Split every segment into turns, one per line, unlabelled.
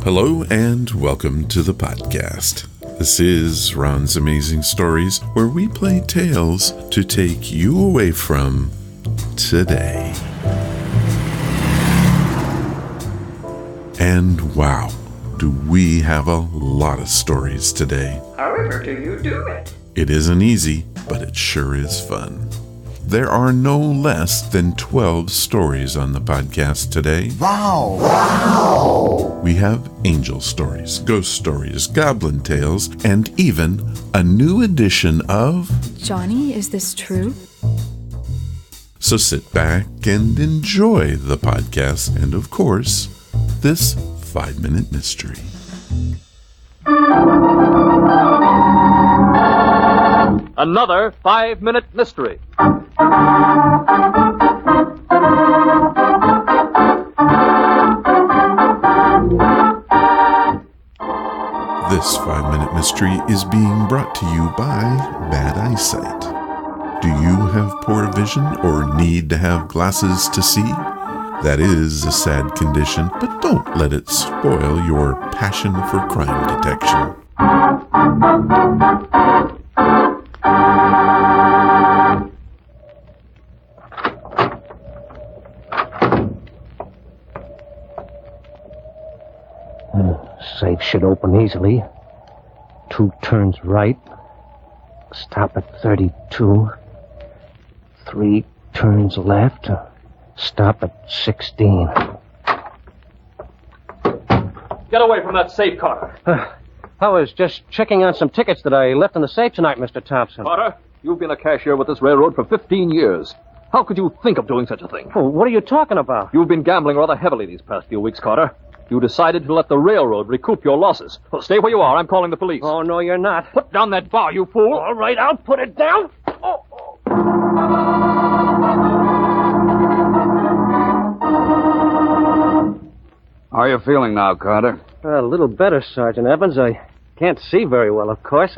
Hello and welcome to the podcast. This is Ron's Amazing Stories, where we play tales to take you away from today. And wow, do we have a lot of stories today.
However do you do it?
It isn't easy, but it sure is fun. There are no less than 12 stories on the podcast today. Wow! We have angel stories, ghost stories, goblin tales, and even a new edition of...
Johnny, is this true?
So sit back and enjoy the podcast and, of course, this 5-minute mystery.
Another 5-minute mystery.
This 5-minute mystery is being brought to you by bad eyesight. Do you have poor vision or need to have glasses to see? That is a sad condition, but don't let it spoil your passion for crime detection.
Safe should open easily. 2 turns right. Stop at 32. 3 turns left. Stop at 16.
Get away from that safe, Carter.
I was just checking on some tickets that I left in the safe tonight, Mr. Thompson.
Carter, you've been a cashier with this railroad for 15 years. How could you think of doing such a thing?
Oh, what are you talking about?
You've been gambling rather heavily these past few weeks, Carter. You decided to let the railroad recoup your losses. Well, stay where you are. I'm calling the police.
Oh, no, you're not.
Put down that bar, you fool.
All right, I'll put it down.
How are you feeling now, Carter?
A little better, Sergeant Evans. I can't see very well, of course.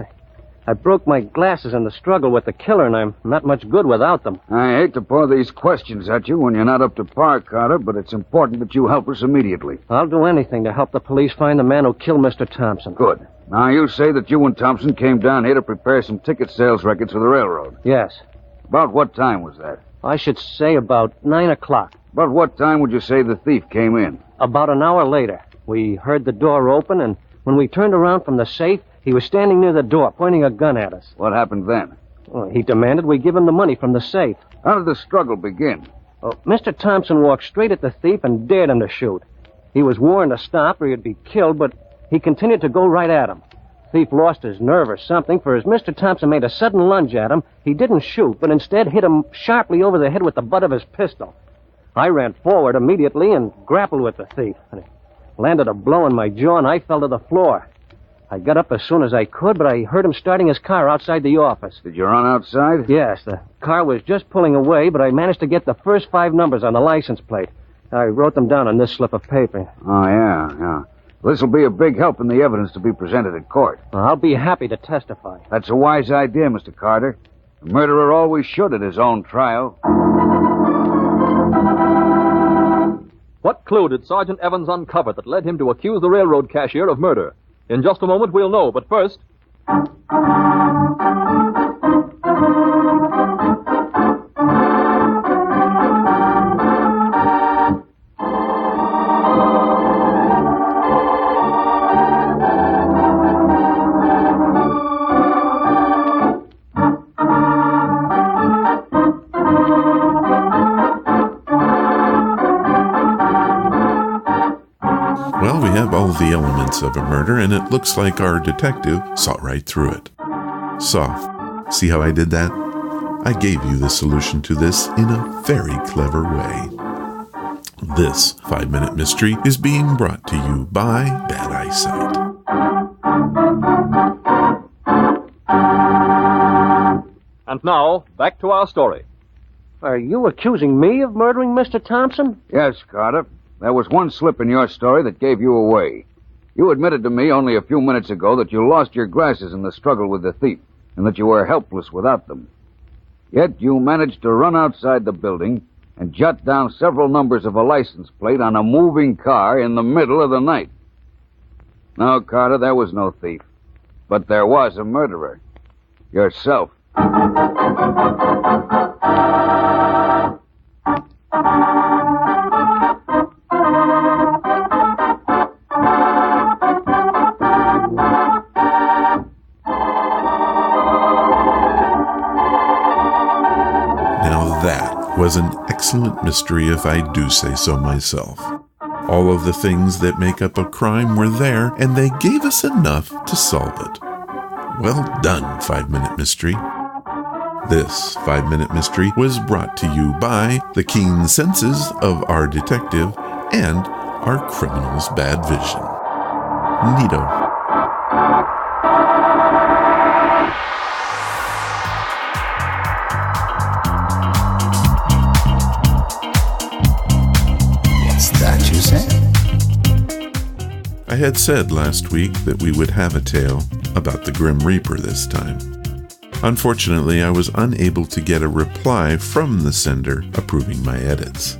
I broke my glasses in the struggle with the killer, and I'm not much good without them.
I hate to pour these questions at you when you're not up to par, Carter, but it's important that you help us immediately.
I'll do anything to help the police find the man who killed Mr. Thompson.
Good. Now, you say that you and Thompson came down here to prepare some ticket sales records for the railroad.
Yes.
About what time was that?
I should say about 9 o'clock.
About what time would you say the thief came in?
About an hour later. We heard the door open, and when we turned around from the safe, he was standing near the door, pointing a gun at us.
What happened then?
Well, he demanded we give him the money from the safe.
How did the struggle begin?
Mr. Thompson walked straight at the thief and dared him to shoot. He was warned to stop or he'd be killed, but he continued to go right at him. The thief lost his nerve or something, for as Mr. Thompson made a sudden lunge at him, he didn't shoot, but instead hit him sharply over the head with the butt of his pistol. I ran forward immediately and grappled with the thief. And he landed a blow in my jaw, and I fell to the floor. I got up as soon as I could, but I heard him starting his car outside the office.
Did you run outside?
Yes, the car was just pulling away, but I managed to get the first 5 numbers on the license plate. I wrote them down on this slip of paper.
Oh, yeah. This will be a big help in the evidence to be presented at court.
I'll be happy to testify.
That's a wise idea, Mr. Carter. The murderer always should at his own trial.
What clue did Sergeant Evans uncover that led him to accuse the railroad cashier of murder? In just a moment, we'll know, but first...
Well, we have all the elements of a murder, and it looks like our detective saw right through it. See how I did that? I gave you the solution to this in a very clever way. This 5-minute mystery is being brought to you by bad eyesight.
And now, back to our story.
Are you accusing me of murdering Mr. Thompson?
Yes, Carter. There was one slip in your story that gave you away. You admitted to me only a few minutes ago that you lost your glasses in the struggle with the thief, and that you were helpless without them. Yet you managed to run outside the building and jot down several numbers of a license plate on a moving car in the middle of the night. No, Carter, there was no thief. But there was a murderer. Yourself.
Now that was an excellent mystery, if I do say so myself. All of the things that make up a crime were there, and they gave us enough to solve it. Well done, 5-Minute Mystery. This 5-Minute Mystery was brought to you by the keen senses of our detective and our criminal's bad vision. Neato.
That you said?
I had said last week that we would have a tale about the Grim Reaper this time. Unfortunately, I was unable to get a reply from the sender approving my edits.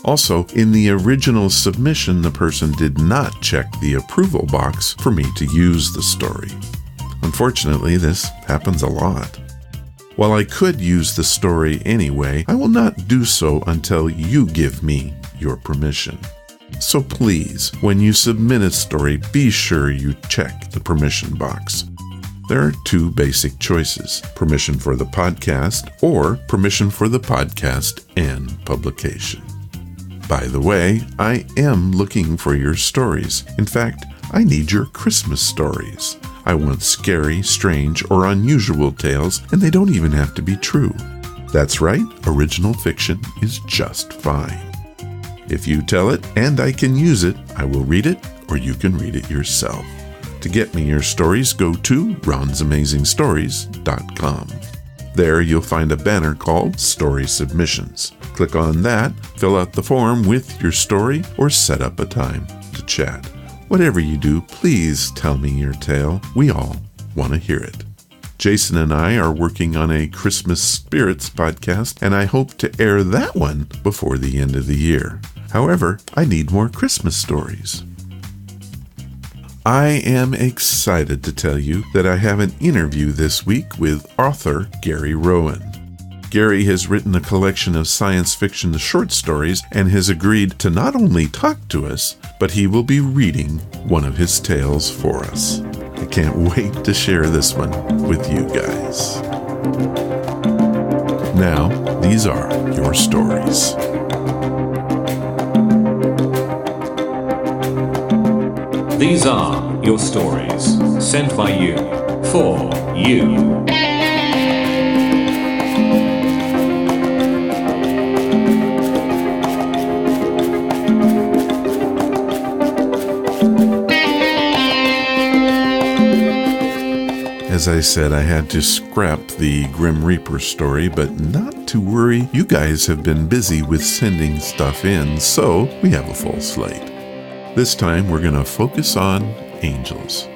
Also, in the original submission, the person did not check the approval box for me to use the story. Unfortunately, this happens a lot. While I could use the story anyway, I will not do so until you give me your permission. So please, when you submit a story, be sure you check the permission box. There are two basic choices: permission for the podcast or permission for the podcast and publication. By the way, I am looking for your stories. In fact, I need your Christmas stories. I want scary, strange, or unusual tales, and they don't even have to be true. That's right, original fiction is just fine. If you tell it and I can use it, I will read it, or you can read it yourself. To get me your stories, go to ronsamazingstories.com. There you'll find a banner called Story Submissions. Click on that, fill out the form with your story, or set up a time to chat. Whatever you do, please tell me your tale. We all want to hear it. Jason and I are working on a Christmas Spirits podcast, and I hope to air that one before the end of the year. However, I need more Christmas stories. I am excited to tell you that I have an interview this week with author Gary Rowan. Gary has written a collection of science fiction short stories and has agreed to not only talk to us, but he will be reading one of his tales for us. I can't wait to share this one with you guys. Now, these are your stories.
These are your stories, sent by you, for you.
As I said, I had to scrap the Grim Reaper story, but not to worry. You guys have been busy with sending stuff in, so we have a full slate. This time, we're going to focus on angels.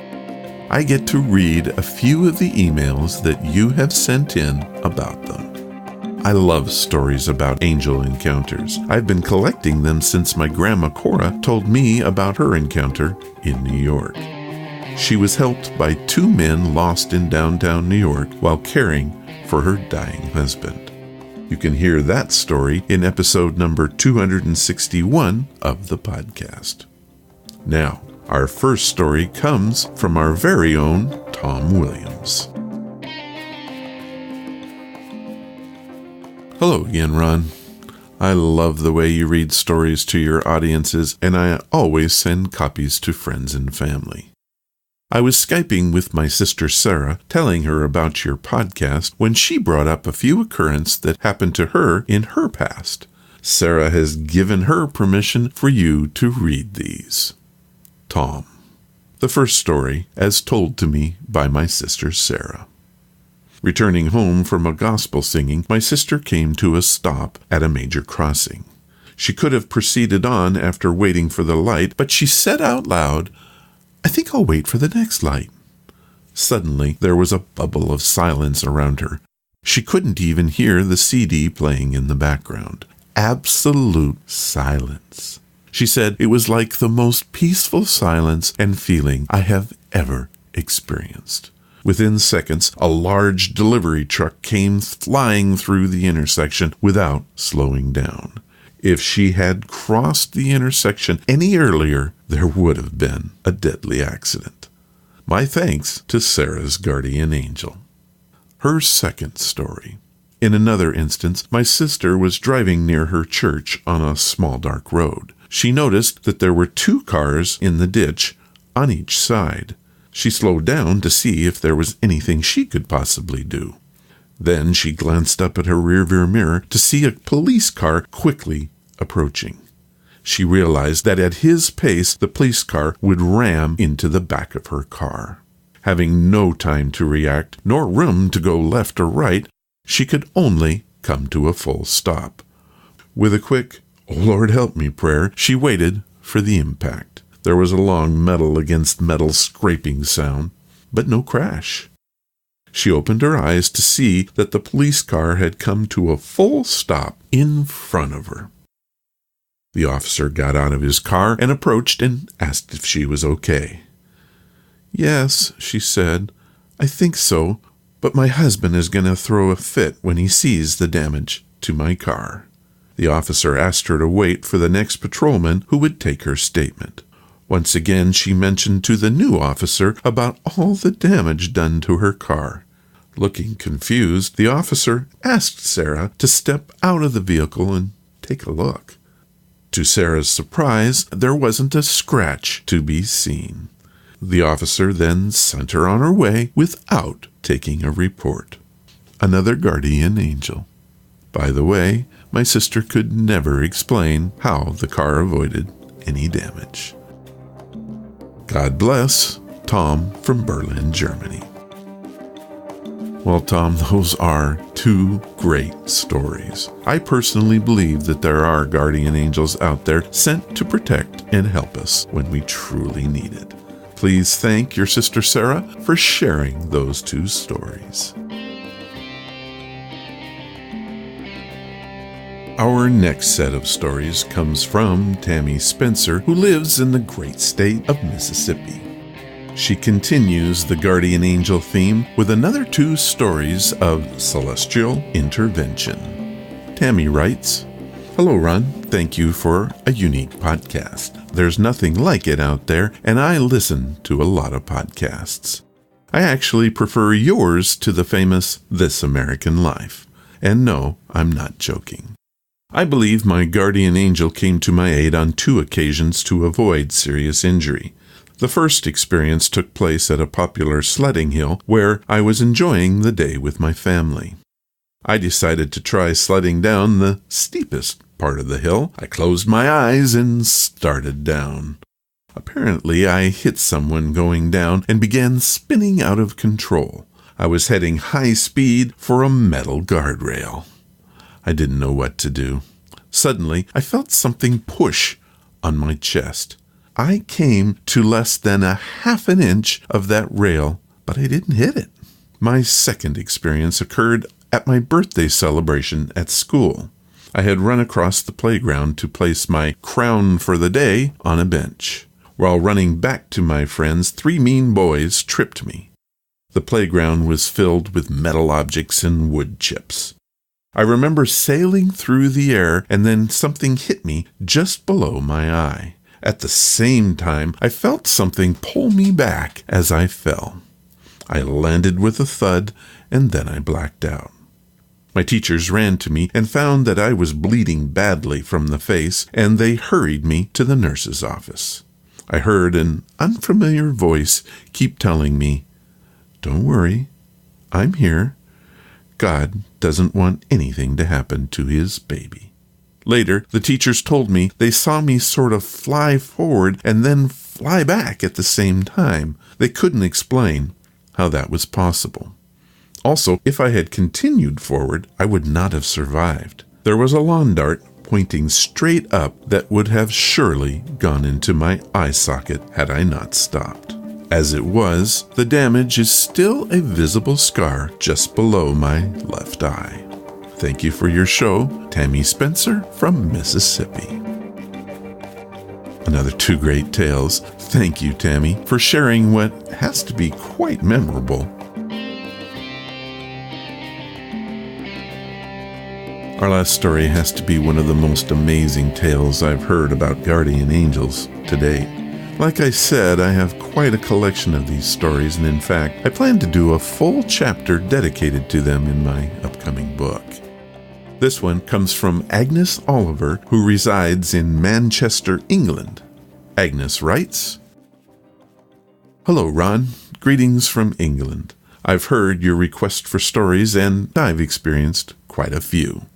I get to read a few of the emails that you have sent in about them. I love stories about angel encounters. I've been collecting them since my grandma Cora told me about her encounter in New York. She was helped by two men lost in downtown New York while caring for her dying husband. You can hear that story in episode number 261 of the podcast. Now, our first story comes from our very own Tom Williams. Hello again, Ron. I love the way you read stories to your audiences, and I always send copies to friends and family. I was Skyping with my sister Sarah, telling her about your podcast when she brought up a few occurrences that happened to her in her past. Sarah has given her permission for you to read these. Tom. The first story, as told to me by my sister Sarah. Returning home from a gospel singing, my sister came to a stop at a major crossing. She could have proceeded on after waiting for the light, but she said out loud, "I think I'll wait for the next light." Suddenly, there was a bubble of silence around her. She couldn't even hear the CD playing in the background. Absolute silence. She said it was like the most peaceful silence and feeling I have ever experienced. Within seconds, a large delivery truck came flying through the intersection without slowing down. If she had crossed the intersection any earlier, there would have been a deadly accident. My thanks to Sarah's guardian angel. Her second story. In another instance, my sister was driving near her church on a small dark road. She noticed that there were 2 cars in the ditch on each side. She slowed down to see if there was anything she could possibly do. Then she glanced up at her rearview mirror to see a police car quickly approaching. She realized that at his pace, the police car would ram into the back of her car. Having no time to react, nor room to go left or right, she could only come to a full stop. With a quick, "Oh Lord help me" prayer, she waited for the impact. There was a long metal against metal scraping sound, but no crash. She opened her eyes to see that the police car had come to a full stop in front of her. The officer got out of his car and approached and asked if she was okay. "Yes," she said, "I think so, but my husband is going to throw a fit when he sees the damage to my car." The officer asked her to wait for the next patrolman who would take her statement. Once again, she mentioned to the new officer about all the damage done to her car. Looking confused, the officer asked Sarah to step out of the vehicle and take a look. To Sarah's surprise, there wasn't a scratch to be seen. The officer then sent her on her way without taking a report. Another guardian angel. By the way, my sister could never explain how the car avoided any damage. God bless, Tom from Berlin, Germany. Well, Tom, those are 2 great stories. I personally believe that there are guardian angels out there sent to protect and help us when we truly need it. Please thank your sister Sarah for sharing those 2 stories. Our next set of stories comes from Tammy Spencer, who lives in the great state of Mississippi. She continues the guardian angel theme with another 2 stories of celestial intervention. Tammy writes, "Hello, Ron. Thank you for a unique podcast. There's nothing like it out there, and I listen to a lot of podcasts. I actually prefer yours to the famous This American Life. And no, I'm not joking. I believe my guardian angel came to my aid on 2 occasions to avoid serious injury. The first experience took place at a popular sledding hill where I was enjoying the day with my family. I decided to try sledding down the steepest part of the hill. I closed my eyes and started down. Apparently, I hit someone going down and began spinning out of control. I was heading high speed for a metal guardrail. I didn't know what to do. Suddenly, I felt something push on my chest. I came to less than a half an inch of that rail, but I didn't hit it. My second experience occurred at my birthday celebration at school. I had run across the playground to place my crown for the day on a bench. While running back to my friends, 3 mean boys tripped me. The playground was filled with metal objects and wood chips. I remember sailing through the air, and then something hit me just below my eye. At the same time, I felt something pull me back as I fell. I landed with a thud, and then I blacked out. My teachers ran to me and found that I was bleeding badly from the face, and they hurried me to the nurse's office. I heard an unfamiliar voice keep telling me, "Don't worry, I'm here. God doesn't want anything to happen to his baby." Later, the teachers told me they saw me sort of fly forward and then fly back at the same time. They couldn't explain how that was possible. Also, if I had continued forward, I would not have survived. There was a lawn dart pointing straight up that would have surely gone into my eye socket had I not stopped. As it was, the damage is still a visible scar just below my left eye. Thank you for your show, Tammy Spencer from Mississippi. Another two great tales. Thank you, Tammy, for sharing what has to be quite memorable. Our last story has to be one of the most amazing tales I've heard about guardian angels to date. Like I said, I have quite a collection of these stories, and in fact, I plan to do a full chapter dedicated to them in my upcoming book. This one comes from Agnes Oliver, who resides in Manchester, England. Agnes writes, "Hello, Ron. Greetings from England. I've heard your request for stories, and I've experienced quite a few.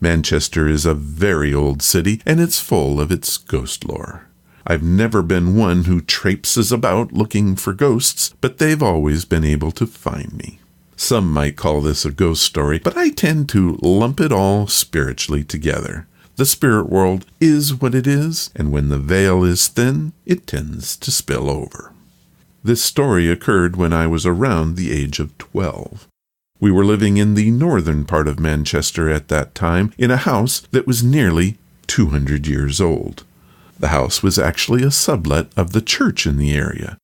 Manchester is a very old city, and it's full of its ghost lore. I've never been one who traipses about looking for ghosts, but they've always been able to find me. Some might call this a ghost story, but I tend to lump it all spiritually together. The spirit world is what it is, and when the veil is thin, it tends to spill over. This story occurred when I was around the age of 12. We were living in the northern part of Manchester at that time, in a house that was nearly 200 years old. The house was actually a sublet of the church in the area.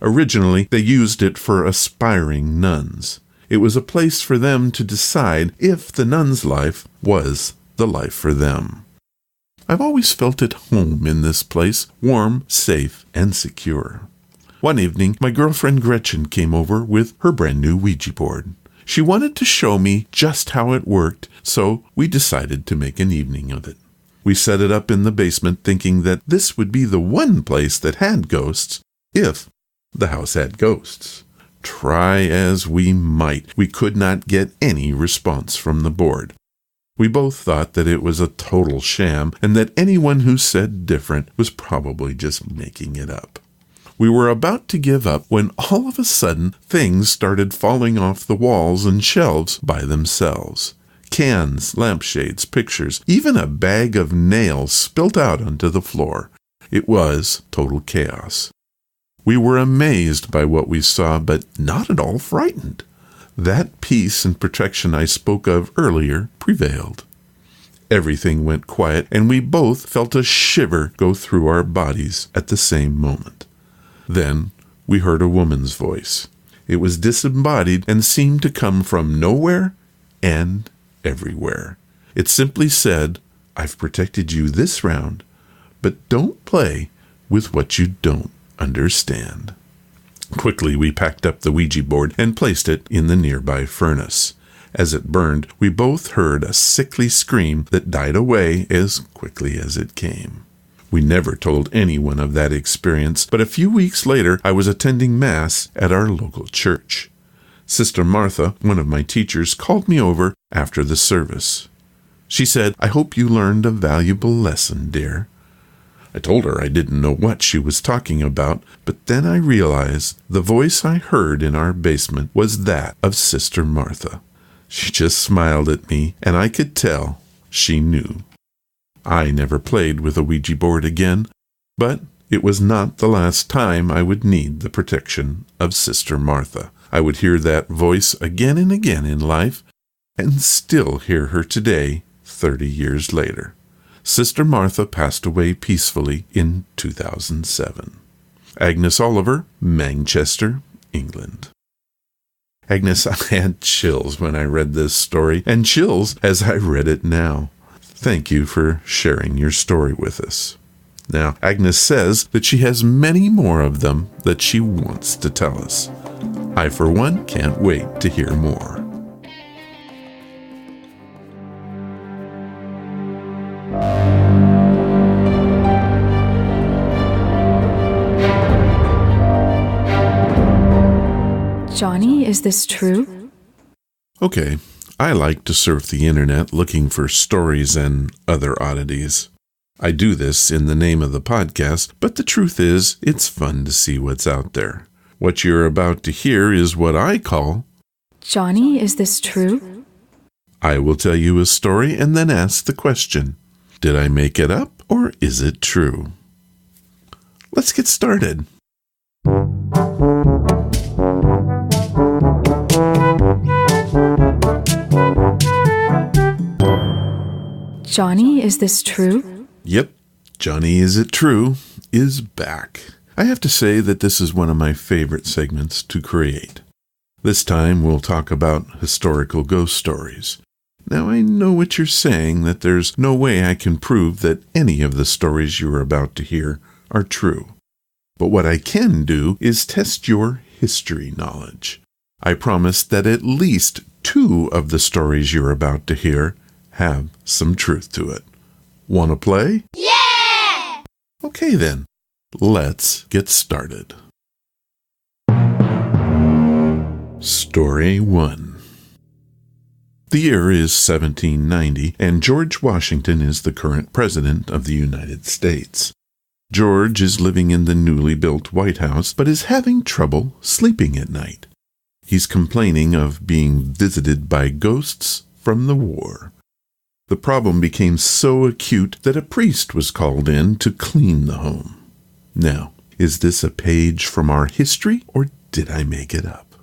Originally, they used it for aspiring nuns. It was a place for them to decide if the nun's life was the life for them. I've always felt at home in this place, warm, safe, and secure. One evening, my girlfriend Gretchen came over with her brand new Ouija board. She wanted to show me just how it worked, so we decided to make an evening of it. We set it up in the basement thinking that this would be the one place that had ghosts, if the house had ghosts. Try as we might, we could not get any response from the board. We both thought that it was a total sham, and that anyone who said different was probably just making it up. We were about to give up when all of a sudden things started falling off the walls and shelves by themselves. Cans, lampshades, pictures, even a bag of nails spilt out onto the floor. It was total chaos. We were amazed by what we saw, but not at all frightened. That peace and protection I spoke of earlier prevailed. Everything went quiet, and we both felt a shiver go through our bodies at the same moment. Then we heard a woman's voice. It was disembodied and seemed to come from nowhere and everywhere. It simply said, "I've protected you this round, but don't play with what you don't understand." Quickly we packed up the Ouija board and placed it in the nearby furnace. As it burned, we both heard a sickly scream that died away as quickly as it came. We never told anyone of that experience, but a few weeks later I was attending Mass at our local church. Sister Martha, one of my teachers, called me over after the service. She said, "I hope you learned a valuable lesson, dear." I told her I didn't know what she was talking about, but then I realized the voice I heard in our basement was that of Sister Martha. She just smiled at me, and I could tell she knew. I never played with a Ouija board again, but it was not the last time I would need the protection of Sister Martha. I would hear that voice again and again in life, and still hear her today, 30 years later. Sister Martha passed away peacefully in 2007. Agnes Oliver, Manchester, England. Agnes, I had chills when I read this story, and chills as I read it now. Thank you for sharing your story with us. Now, Agnes says that she has many more of them that she wants to tell us. I, for one, can't wait to hear more.
Johnny, is this true?
Okay, I like to surf the internet looking for stories and other oddities. I do this in the name of the podcast, but the truth is, it's fun to see what's out there. What you're about to hear is what I call...
Johnny, is this true?
I will tell you a story and then ask the question, did I make it up or is it true? Let's get started.
Johnny, is this true?
Yep. Johnny, is it true? is back. I have to say that this is one of my favorite segments to create. This time we'll talk about historical ghost stories. Now I know what you're saying, that there's no way I can prove that any of the stories you're about to hear are true. But what I can do is test your history knowledge. I promise that at least 2 of the stories you're about to hear have some truth to it. Want to play?
Yeah!
Okay then, let's get started. Story 1. The year is 1790, and George Washington is the current President of the United States. George is living in the newly built White House, but is having trouble sleeping at night. He's complaining of being visited by ghosts from the war. The problem became so acute that a priest was called in to clean the home. Now, is this a page from our history, or did I make it up?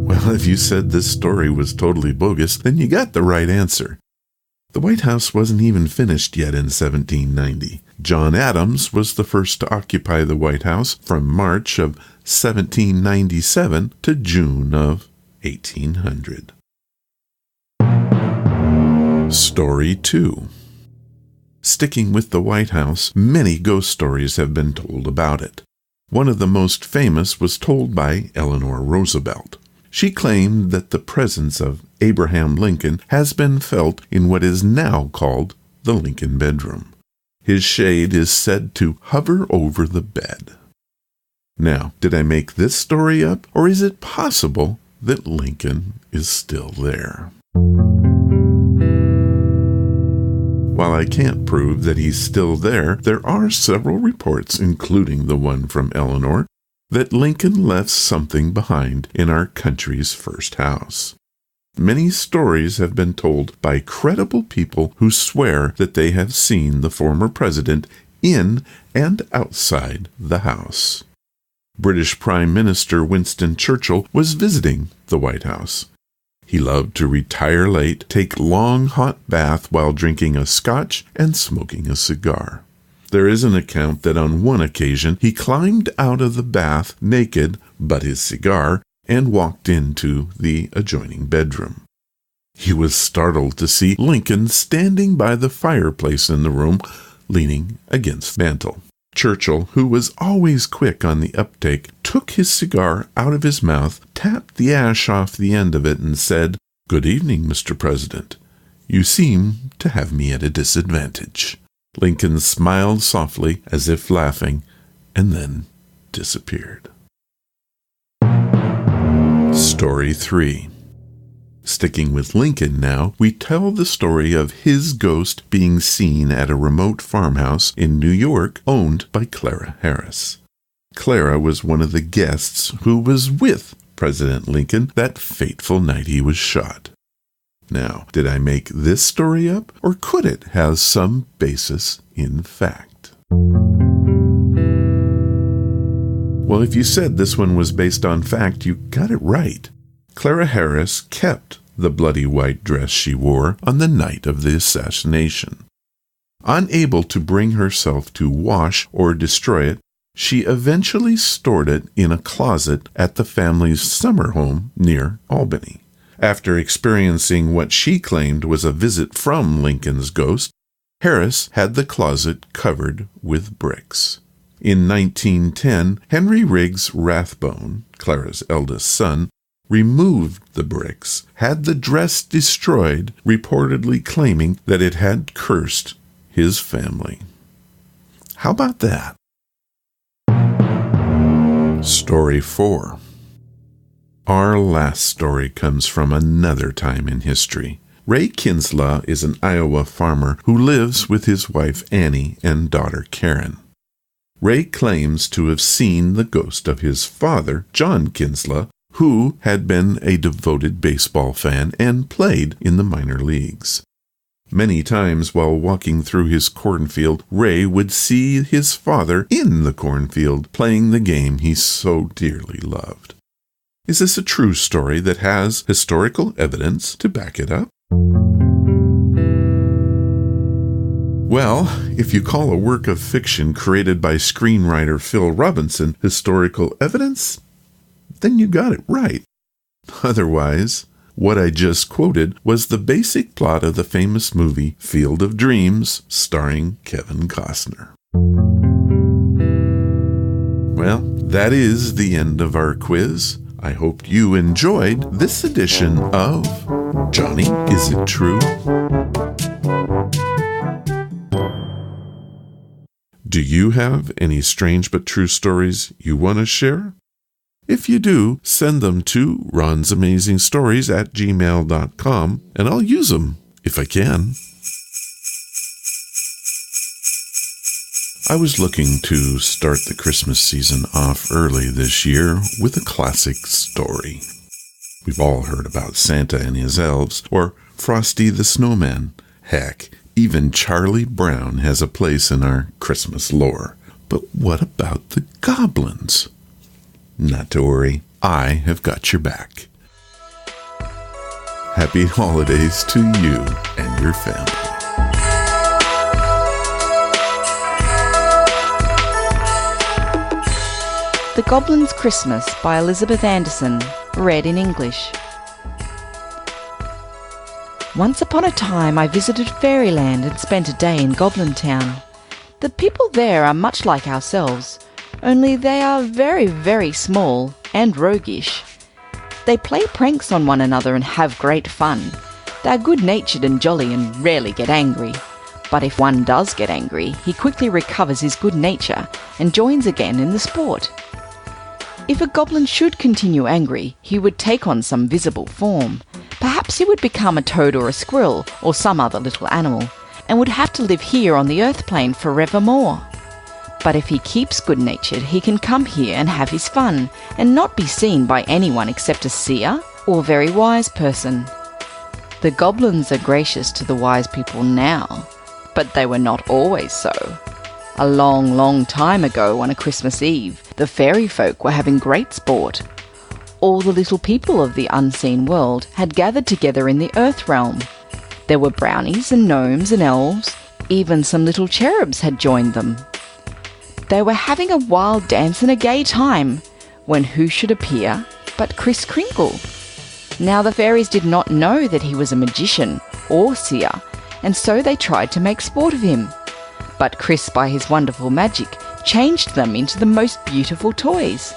Well, if you said this story was totally bogus, then you got the right answer. The White House wasn't even finished yet in 1790. John Adams was the first to occupy the White House from March of 1797 to June of 1800. Story 2. Sticking with the White House, many ghost stories have been told about it. One of the most famous was told by Eleanor Roosevelt. She claimed that the presence of Abraham Lincoln has been felt in what is now called the Lincoln bedroom. His shade is said to hover over the bed. Now, did I make this story up, or is it possible that Lincoln is still there? While I can't prove that he's still there, there are several reports, including the one from Eleanor, that Lincoln left something behind in our country's first house. Many stories have been told by credible people who swear that they have seen the former president in and outside the house. British Prime Minister Winston Churchill was visiting the White House. He loved to retire late, take long hot bath while drinking a scotch and smoking a cigar. There is an account that on one occasion he climbed out of the bath naked but his cigar and walked into the adjoining bedroom. He was startled to see Lincoln standing by the fireplace in the room, leaning against the mantel. Churchill, who was always quick on the uptake, took his cigar out of his mouth, tapped the ash off the end of it, and said, "Good evening, Mr. President. You seem to have me at a disadvantage." Lincoln smiled softly, as if laughing, and then disappeared. Story 3. Sticking with Lincoln now, we tell the story of his ghost being seen at a remote farmhouse in New York owned by Clara Harris. Clara was one of the guests who was with President Lincoln that fateful night he was shot. Now, did I make this story up, or could it have some basis in fact? Well, if you said this one was based on fact, you got it right. Clara Harris kept the bloody white dress she wore on the night of the assassination. Unable to bring herself to wash or destroy it, she eventually stored it in a closet at the family's summer home near Albany. After experiencing what she claimed was a visit from Lincoln's ghost, Harris had the closet covered with bricks. In 1910, Henry Riggs Rathbone, Clara's eldest son, removed the bricks, had the dress destroyed, reportedly claiming that it had cursed his family. How about that? Story 4. Our last story comes from another time in history. Ray Kinslaw is an Iowa farmer who lives with his wife Annie and daughter Karen. Ray claims to have seen the ghost of his father, John Kinslaw, who had been a devoted baseball fan and played in the minor leagues. Many times while walking through his cornfield, Ray would see his father in the cornfield playing the game he so dearly loved. Is this a true story that has historical evidence to back it up? Well, if you call a work of fiction created by screenwriter Phil Robinson historical evidence, then you got it right. Otherwise, what I just quoted was the basic plot of the famous movie Field of Dreams, starring Kevin Costner. Well, that is the end of our quiz. I hope you enjoyed this edition of Johnny, Is It True? Do you have any strange but true stories you want to share? If you do, send them to ronsamazingstories@gmail.com, and I'll use them if I can. I was looking to start the Christmas season off early this year with a classic story. We've all heard about Santa and his elves, or Frosty the Snowman. Heck, even Charlie Brown has a place in our Christmas lore. But what about the goblins? Not to worry, I have got your back. Happy holidays to you and your family.
The Goblin's Christmas by Elizabeth Anderson, read in English. Once upon a time I visited Fairyland and spent a day in Goblin Town. The people there are much like ourselves, only they are very, very small and roguish. They play pranks on one another and have great fun. They are good-natured and jolly and rarely get angry. But if one does get angry, he quickly recovers his good nature and joins again in the sport. If a goblin should continue angry, he would take on some visible form. Perhaps he would become a toad or a squirrel or some other little animal, and would have to live here on the earth plane forevermore. But if he keeps good-natured, he can come here and have his fun, and not be seen by anyone except a seer or very wise person. The goblins are gracious to the wise people now, but they were not always so. A long, long time ago on a Christmas Eve, the fairy folk were having great sport. All the little people of the unseen world had gathered together in the earth realm. There were brownies and gnomes and elves, even some little cherubs had joined them. They were having a wild dance and a gay time, when who should appear but Kris Kringle. Now the fairies did not know that he was a magician or seer, and so they tried to make sport of him. But Kris, by his wonderful magic, changed them into the most beautiful toys.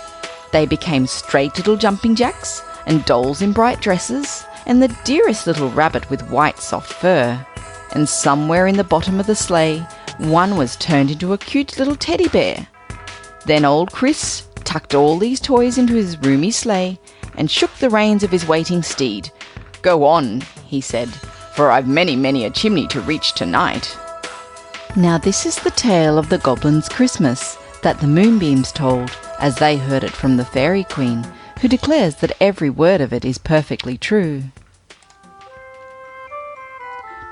They became straight little jumping jacks, and dolls in bright dresses, and the dearest little rabbit with white soft fur. And somewhere in the bottom of the sleigh, one was turned into a cute little teddy bear. Then old Kris tucked all these toys into his roomy sleigh, and shook the reins of his waiting steed. "Go on," he said, "for I've many, many a chimney to reach tonight." Now this is the tale of the Goblin's Christmas that the moonbeams told, as they heard it from the Fairy Queen, who declares that every word of it is perfectly true.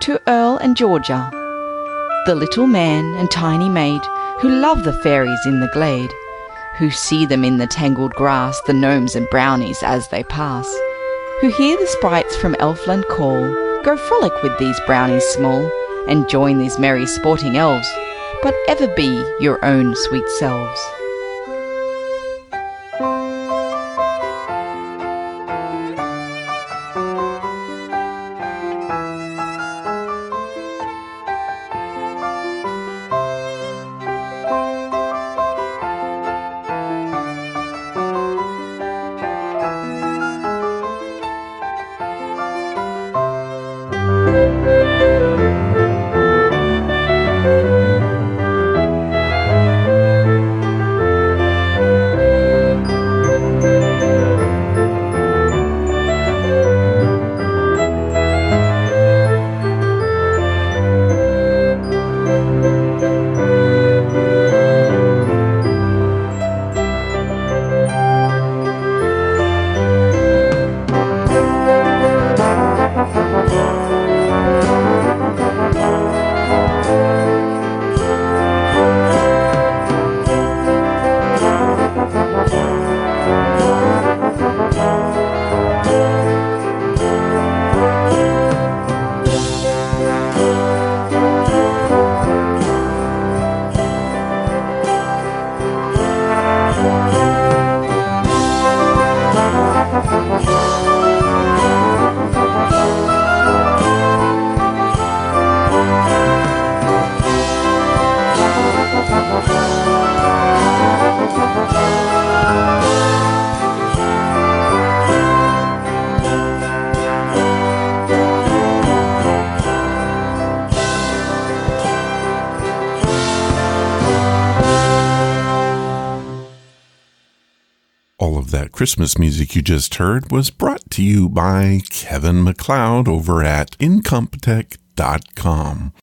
To Earl and Georgia, the little man and tiny maid, who love the fairies in the glade, who see them in the tangled grass, the gnomes and brownies as they pass, who hear the sprites from Elfland call, go frolic with these brownies small, and join these merry sporting elves, but ever be your own sweet selves.
Christmas music you just heard was brought to you by Kevin MacLeod over at Incompetech.com.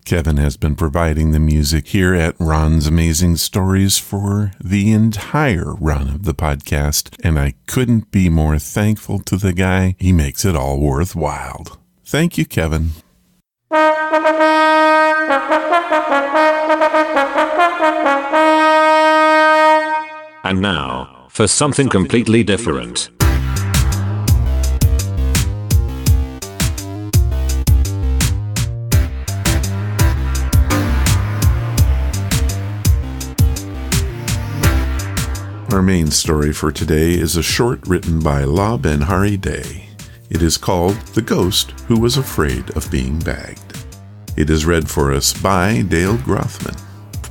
Kevin has been providing the music here at Ron's Amazing Stories for the entire run of the podcast, and I couldn't be more thankful to the guy. He makes it all worthwhile. Thank you, Kevin.
And now, for something completely different.
Our main story for today is a short written by Lal Behari Dey. It is called The Ghost Who Was Afraid of Being Bagged. It is read for us by Dale Grothmann.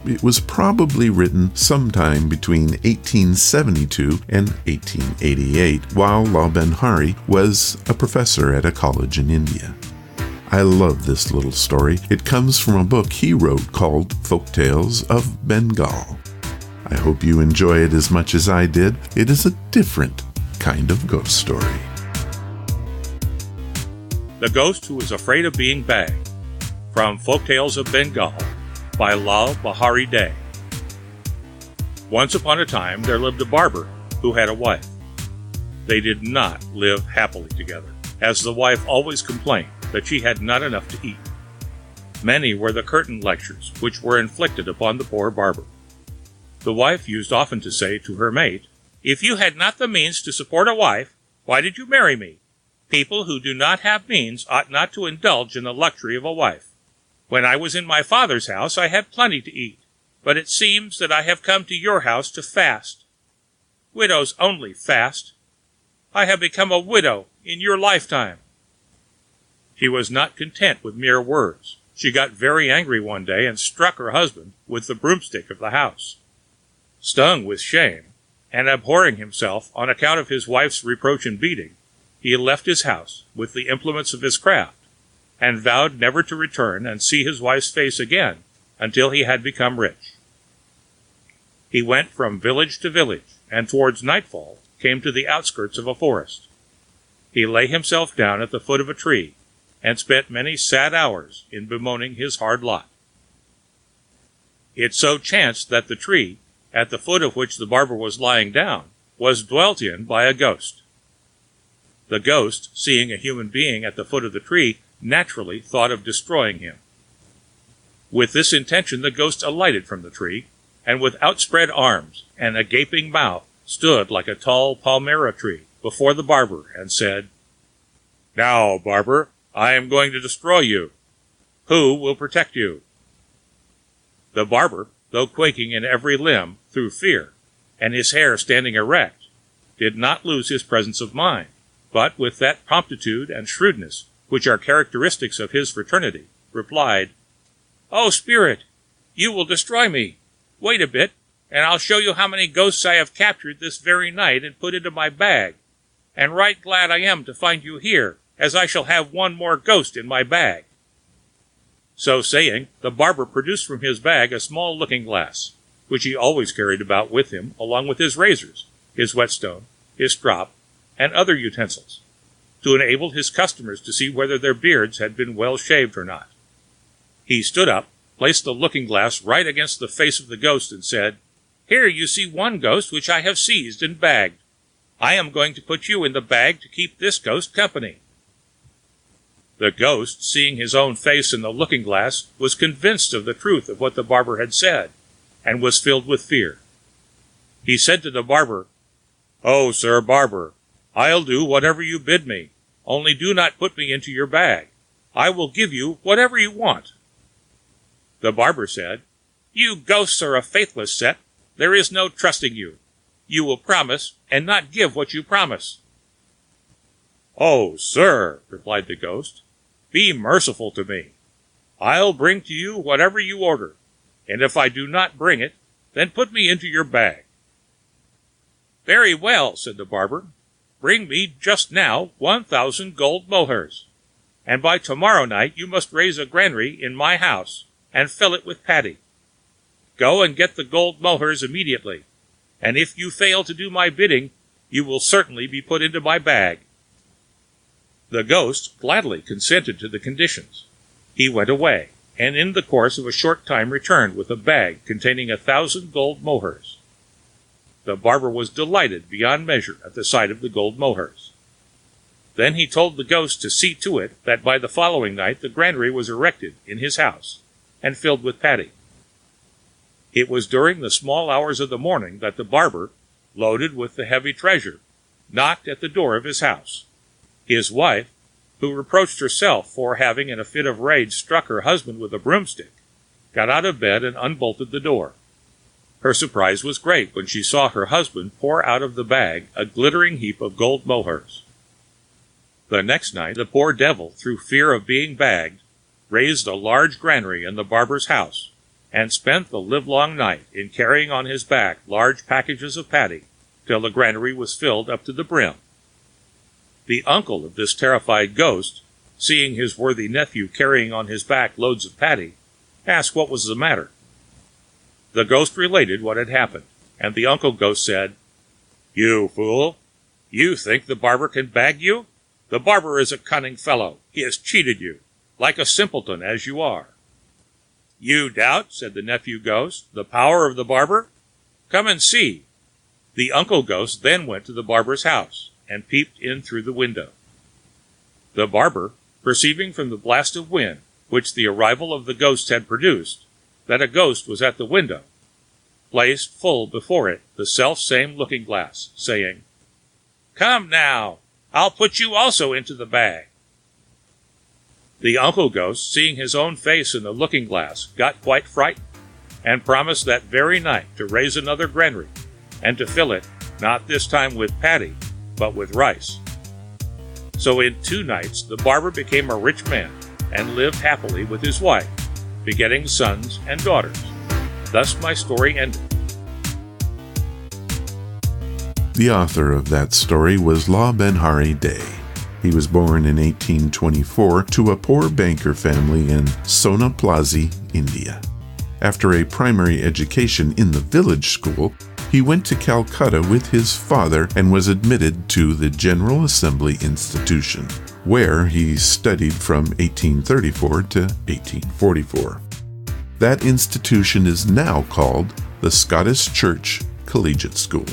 It was probably written sometime between 1872 and 1888 while Lal Behari was a professor at a college in India. I love this little story. It comes from a book he wrote called Folk-Tales of Bengal. I hope you enjoy it as much as I did. It is a different kind of ghost story.
The Ghost Who Was Afraid of Being Bagged, from Folk-Tales of Bengal, by Lal Behari Dey. Once upon a time, there lived a barber who had a wife. They did not live happily together, as the wife always complained that she had not enough to eat. Many were the curtain lectures which were inflicted upon the poor barber. The wife used often to say to her mate, "If you had not the means to support a wife, why did you marry me? People who do not have means ought not to indulge in the luxury of a wife. When I was in my father's house, I had plenty to eat, but it seems that I have come to your house to fast. Widows only fast. I have become a widow in your lifetime." She was not content with mere words. She got very angry one day and struck her husband with the broomstick of the house. Stung with shame, and abhorring himself on account of his wife's reproach and beating, he left his house with the implements of his craft, and vowed never to return and see his wife's face again until he had become rich. He went from village to village, and towards nightfall came to the outskirts of a forest. He lay himself down at the foot of a tree, and spent many sad hours in bemoaning his hard lot. It so chanced that the tree, at the foot of which the barber was lying down, was dwelt in by a ghost. The ghost, seeing a human being at the foot of the tree, naturally thought of destroying him. With this intention, the ghost alighted from the tree, and with outspread arms and a gaping mouth stood like a tall palmyra tree before the barber and said, "Now, barber, I am going to destroy you. Who will protect you?" The barber, though quaking in every limb through fear, and his hair standing erect, did not lose his presence of mind, but with that promptitude and shrewdness which are characteristics of his fraternity, replied, "Oh, spirit, you will destroy me. Wait a bit, and I'll show you how many ghosts I have captured this very night and put into my bag, and right glad I am to find you here, as I shall have one more ghost in my bag." So saying, the barber produced from his bag a small looking-glass, which he always carried about with him, along with his razors, his whetstone, his strop, and other utensils, to enable his customers to see whether their beards had been well shaved or not. He stood up, placed the looking-glass right against the face of the ghost, and said, "Here you see one ghost which I have seized and bagged. I am going to put you in the bag to keep this ghost company." The ghost, seeing his own face in the looking-glass, was convinced of the truth of what the barber had said, and was filled with fear. He said to the barber, "Oh, sir barber, I'll do whatever you bid me, only do not put me into your bag. I will give you whatever you want." The barber said, "You ghosts are a faithless set. There is no trusting you. You will promise, and not give what you promise." "Oh, sir," replied the ghost, "be merciful to me. I'll bring to you whatever you order, and if I do not bring it, then put me into your bag." "Very well," said the barber. "Bring me just now 1,000 gold mohurs, and by tomorrow night you must raise a granary in my house, and fill it with paddy. Go and get the gold mohurs immediately, and if you fail to do my bidding, You will certainly be put into my bag." The ghost gladly consented to the conditions. He went away, and in the course of a short time returned with a bag containing 1,000 gold mohurs. The barber was delighted beyond measure at the sight of the gold mohurs. Then he told the ghost to see to it that by the following night the granary was erected in his house and filled with paddy. It was during the small hours of the morning that the barber, loaded with the heavy treasure, knocked at the door of his house. His wife, who reproached herself for having in a fit of rage struck her husband with a broomstick, got out of bed and unbolted the door. Her surprise was great when she saw her husband pour out of the bag a glittering heap of gold mohurs. The next night the poor devil, through fear of being bagged, raised a large granary in the barber's house, and spent the livelong night in carrying on his back large packages of paddy, till the granary was filled up to the brim. The uncle of this terrified ghost, seeing his worthy nephew carrying on his back loads of paddy, asked what was the matter. The ghost related what had happened, and the uncle ghost said, "You fool! You think the barber can bag you? The barber is a cunning fellow. He has cheated you, like a simpleton as you are." "You doubt," said the nephew ghost, "the power of the barber? Come and see." The uncle ghost then went to the barber's house, and peeped in through the window. The barber, perceiving from the blast of wind which the arrival of the ghosts had produced, that a ghost was at the window, placed full before it the self-same looking-glass, saying, "Come now, I'll put you also into the bag." The uncle ghost, seeing his own face in the looking-glass, got quite frightened, and promised that very night to raise another granary, and to fill it, not this time with paddy, but with rice. So in 2 nights the barber became a rich man, and lived happily with his wife, begetting sons and daughters. Thus my story ended.
The author of that story was Lal Behari Dey. He was born in 1824 to a poor banker family in Sonaplazi, India. After a primary education in the village school, he went to Calcutta with his father and was admitted to the General Assembly Institution, where he studied from 1834 to 1844. That institution is now called the Scottish Church Collegiate School.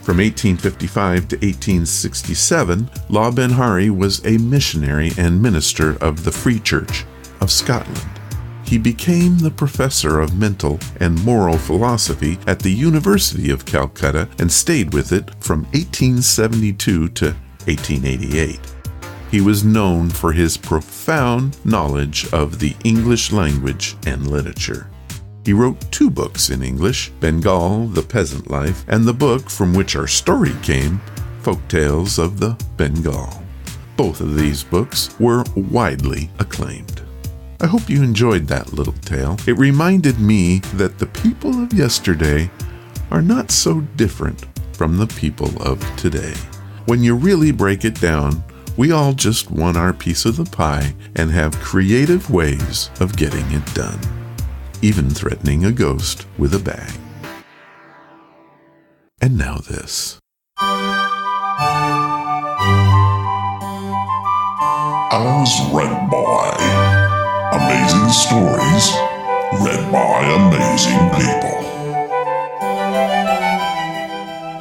From 1855 to 1867, Lal Behari was a missionary and minister of the Free Church of Scotland. He became the professor of mental and moral philosophy at the University of Calcutta and stayed with it from 1872 to 1888. He was known for his profound knowledge of the English language and literature. He wrote 2 books in English, Bengal, The Peasant Life, and the book from which our story came, Folk-Tales of the Bengal. Both of these books were widely acclaimed. I hope you enjoyed that little tale. It reminded me that the people of yesterday are not so different from the people of today. When you really break it down, we all just want our piece of the pie and have creative ways of getting it done, even threatening a ghost with a bag. And now this.
As read by. Amazing stories read by amazing people.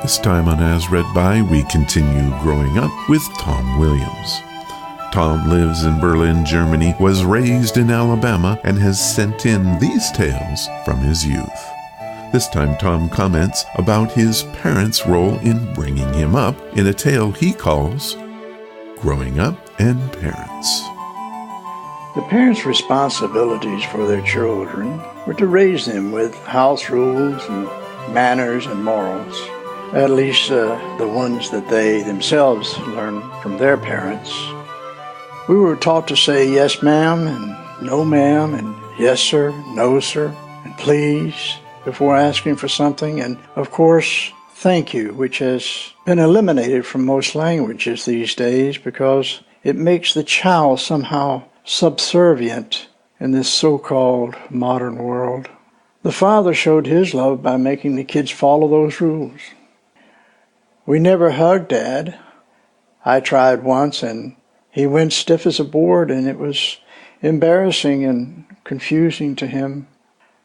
This time on As Read By, we continue growing up with Tom Williams. Tom lives in Berlin, Germany, was raised in Alabama, and has sent in these tales from his youth. This time Tom comments about his parents' role in bringing him up in a tale he calls Growing Up and Parents.
The parents' responsibilities for their children were to raise them with house rules and manners and morals, at least the ones that they themselves learned from their parents. We were taught to say yes ma'am and no ma'am and yes sir, no sir, and please before asking for something, and of course thank you, which has been eliminated from most languages these days because it makes the child somehow subservient in this so-called modern world. The father showed his love by making the kids follow those rules. We never hugged Dad. I tried once, and he went stiff as a board, and it was embarrassing and confusing to him.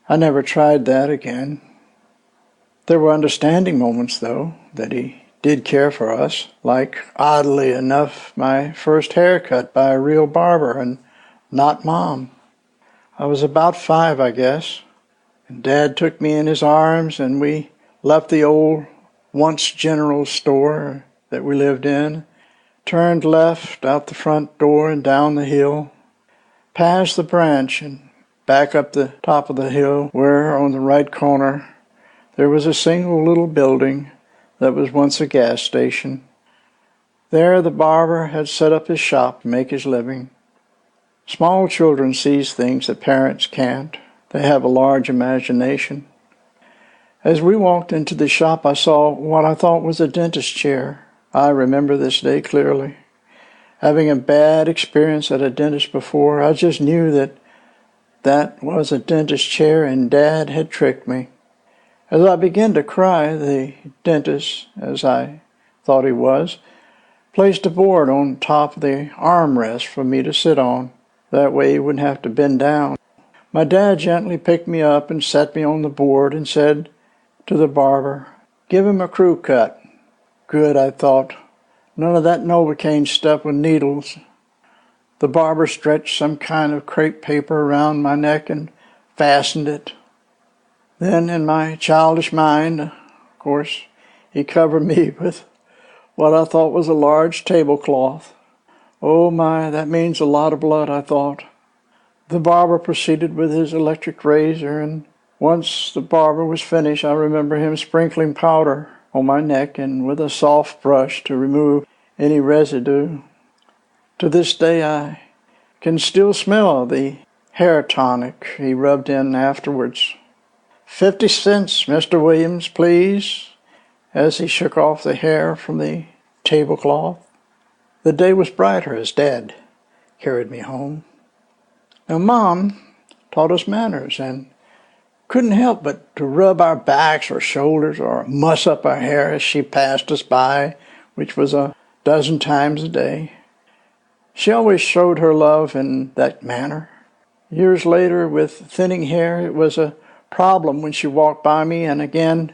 I never tried that again. There were understanding moments, though, that he did care for us, like, oddly enough, my first haircut by a real barber, and not Mom. I was about 5, I guess, and Dad took me in his arms, and we left the old once general store that we lived in, turned left out the front door and down the hill, past the branch and back up the top of the hill, where on the right corner there was a single little building that was once a gas station. There the barber had set up his shop to make his living. Small children sees things that parents can't. They have a large imagination. As we walked into the shop, I saw what I thought was a dentist chair. I remember this day clearly. Having a bad experience at a dentist before, I just knew that was a dentist chair, and Dad had tricked me. As I began to cry, the dentist, as I thought he was, placed a board on top of the armrest for me to sit on. That way he wouldn't have to bend down. My dad gently picked me up and set me on the board and said to the barber, "Give him a crew cut." Good, I thought. None of that Novocaine stuff with needles. The barber stretched some kind of crepe paper around my neck and fastened it. Then, in my childish mind, of course, he covered me with what I thought was a large tablecloth. Oh my, that means a lot of blood, I thought. The barber proceeded with his electric razor, and once the barber was finished, I remember him sprinkling powder on my neck and with a soft brush to remove any residue. To this day, I can still smell the hair tonic he rubbed in afterwards. 50 cents, Mr. Williams, please, as he shook off the hair from the tablecloth. The day was brighter as Dad carried me home. Now, Mom taught us manners and couldn't help but to rub our backs or shoulders or muss up our hair as she passed us by, which was a dozen times a day. She always showed her love in that manner. Years later, with thinning hair, it was a problem when she walked by me, and again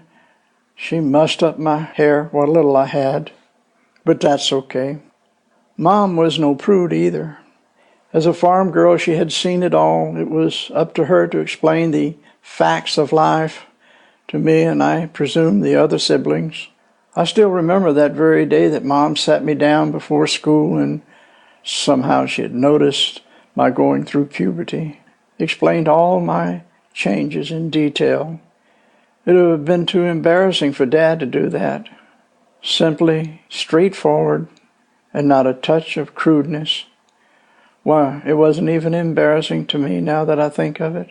she mussed up my hair, what little I had. But that's okay. Mom was no prude either. As a farm girl, she had seen it all. It was up to her to explain the facts of life to me, and I presume the other siblings. I still remember that very day that Mom sat me down before school, and somehow she had noticed my going through puberty, explained all my changes in detail. It would have been too embarrassing for Dad to do that. Simply straightforward and not a touch of crudeness. Why, it wasn't even embarrassing to me now that I think of it.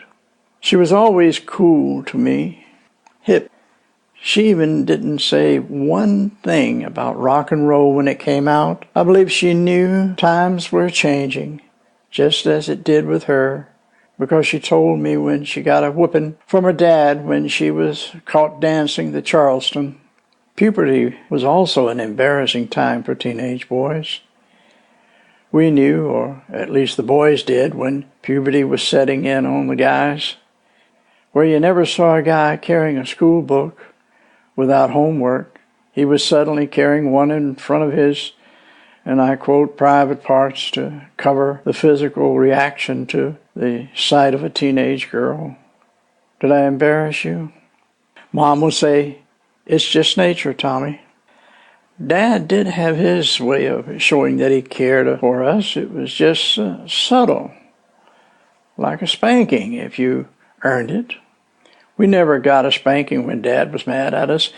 She was always cool to me, hip. She even didn't say one thing about rock and roll when it came out. I believe she knew times were changing, just as it did with her, because she told me when she got a whooping from her dad when she was caught dancing the Charleston. Puberty was also an embarrassing time for teenage boys. We knew, or at least the boys did, when puberty was setting in on the guys, where you never saw a guy carrying a school book without homework. He was suddenly carrying one in front of his, and I quote, private parts to cover the physical reaction to the sight of a teenage girl. Did I embarrass you? Mom would say, "It's just nature, Tommy." Dad did have his way of showing that he cared for us. It was just subtle, like a spanking if you earned it. We never got a spanking when Dad was mad at us,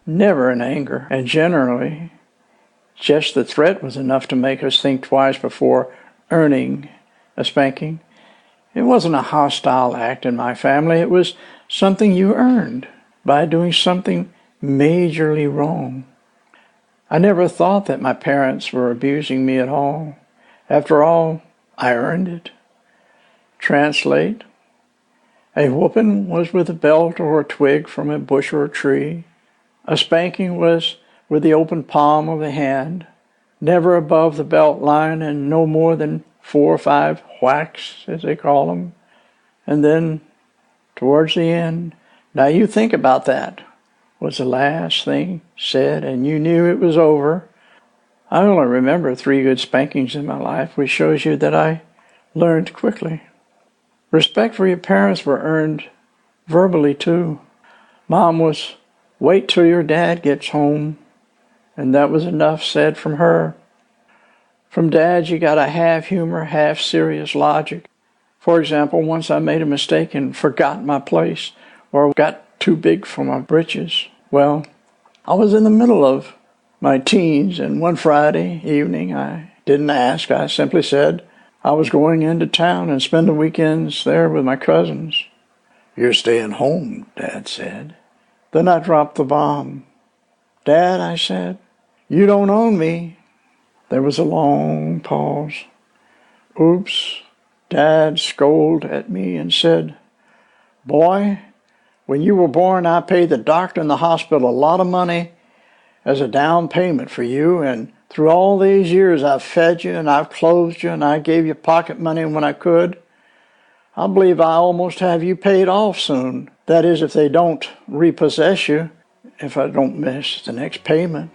never in anger, and generally just the threat was enough to make us think twice before earning a spanking. It wasn't a hostile act in my family. It was something you earned by doing something majorly wrong. I never thought that my parents were abusing me at all. After all, I earned it. Translate: a whooping was with a belt or a twig from a bush or a tree. A spanking was with the open palm of the hand, never above the belt line and no more than 4 or 5 whacks, as they call them. And then, towards the end, now you think about that, was the last thing said, and you knew it was over. I only remember 3 good spankings in my life, which shows you that I learned quickly. Respect for your parents were earned verbally, too. Mom was, "Wait till your dad gets home," and that was enough said from her. From Dad, you got a half humor, half serious logic. For example, once I made a mistake and forgot my place, or got too big for my britches. Well, I was in the middle of my teens, and one Friday evening I didn't ask. I simply said I was going into town and spend the weekends there with my cousins. "You're staying home," Dad said. Then I dropped the bomb. "Dad," I said, "you don't own me." There was a long pause. "Oops." Dad scolded at me and said, "Boy, when you were born, I paid the doctor in the hospital a lot of money as a down payment for you, and through all these years I've fed you and I've clothed you and I gave you pocket money when I could. I believe I almost have you paid off soon. That is, if they don't repossess you, if I don't miss the next payment."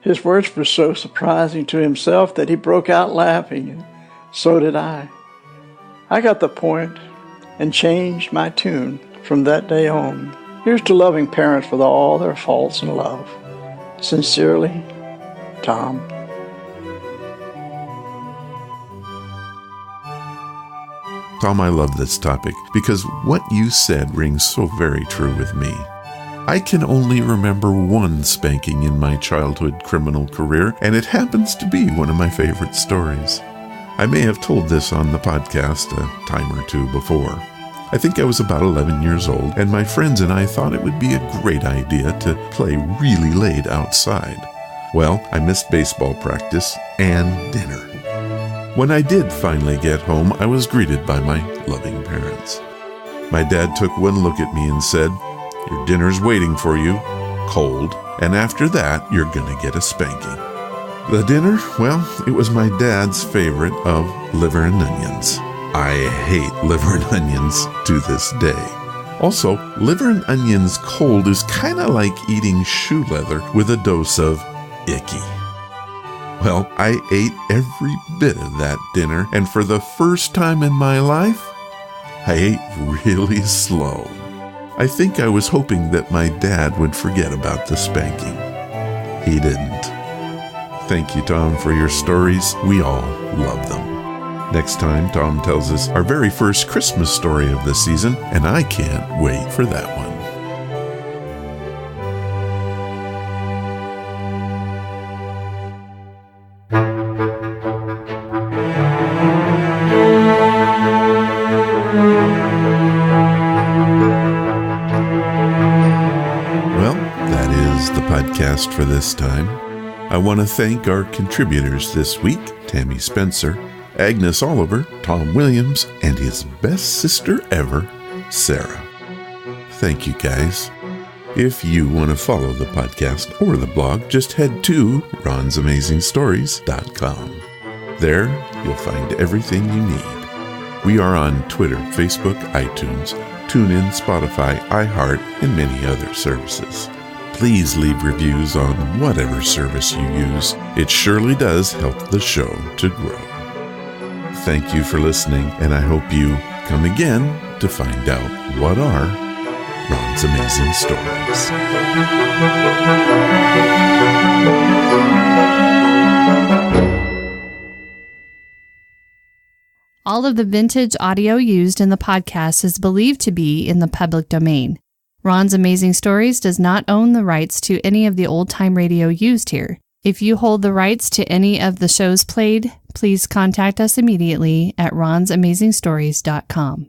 His words were so surprising to himself that he broke out laughing, and so did I. I got the point and changed my tune from that day on. Here's to loving parents with all their faults and love. Sincerely, Tom.
Tom, I love this topic because what you said rings so very true with me. I can only remember one spanking in my childhood criminal career, and it happens to be one of my favorite stories. I may have told this on the podcast a time or two before. I think I was about 11 years old, and my friends and I thought it would be a great idea to play really late outside. Well, I missed baseball practice and dinner. When I did finally get home, I was greeted by my loving parents. My dad took one look at me and said, "Your dinner's waiting for you, cold, and after that, you're gonna get a spanking." The dinner, well, it was my dad's favorite of liver and onions. I hate liver and onions to this day. Also, liver and onions cold is kind of like eating shoe leather with a dose of icky. Well, I ate every bit of that dinner, and for the first time in my life, I ate really slow. I think I was hoping that my dad would forget about the spanking. He didn't. Thank you, Tom, for your stories. We all love them. Next time, Tom tells us our very first Christmas story of the season, and I can't wait for that one. Well, that is the podcast for this time. I want to thank our contributors this week, Tammy Spencer, Agnes Oliver, Tom Williams, and his best sister ever, Sarah. Thank you, guys. If you want to follow the podcast or the blog, just head to ronsamazingstories.com. There, you'll find everything you need. We are on Twitter, Facebook, iTunes, TuneIn, Spotify, iHeart, and many other services. Please leave reviews on whatever service you use. It surely does help the show to grow. Thank you for listening, and I hope you come again to find out what are Ron's Amazing Stories.
All of the vintage audio used in the podcast is believed to be in the public domain. Ron's Amazing Stories does not own the rights to any of the old-time radio used here. If you hold the rights to any of the shows played, please contact us immediately at ronsamazingstories.com.